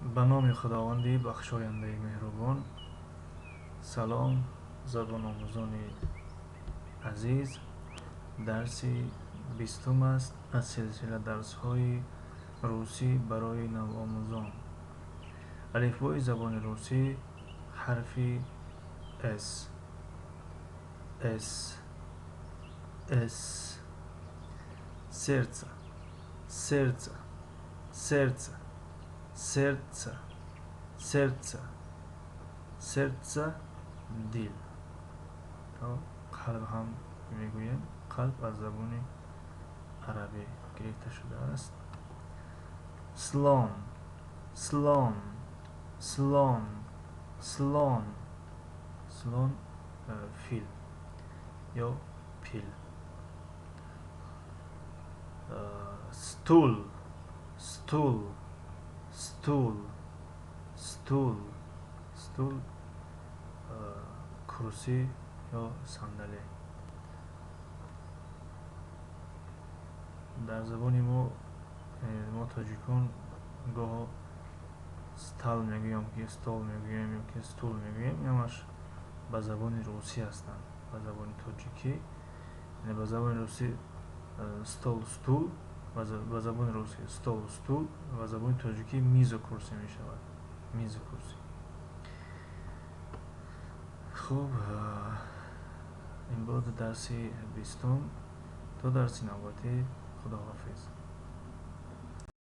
ба номи худованди бахшояндаи меҳрубон. Салом, забономӯзони азиз. дарси 20 аст аз силсила дарсҳои русӣ барои навомӯзон. алифбои забони русӣ ҳарфи с. сердце, сердце, сердце, сердце, сердце, сердце, дил. қалб ҳам мегӯем. қалб аз забони арабӣ гирифта шудааст. слон, слон, слон, слон, слон, фил ё пил. стул, стул, стул, стул, стул, курсӣ ё сандале. дар забони мо тоҷикон гоҳо стал мегӯям, ки стол мегӯем, ё ки стул мегӯем. Ҳамаш ба забони русӣ ҳастанд. Ба забони тоҷикӣ, ба забони русӣ стол, стул, ба забони русӣ стол, стул, ба забони тоҷикӣ мизу курсӣ мешавад. Мизу курсӣ. хуб, ин буд дарси 20. То дарси навбатӣ, худоҳофиз.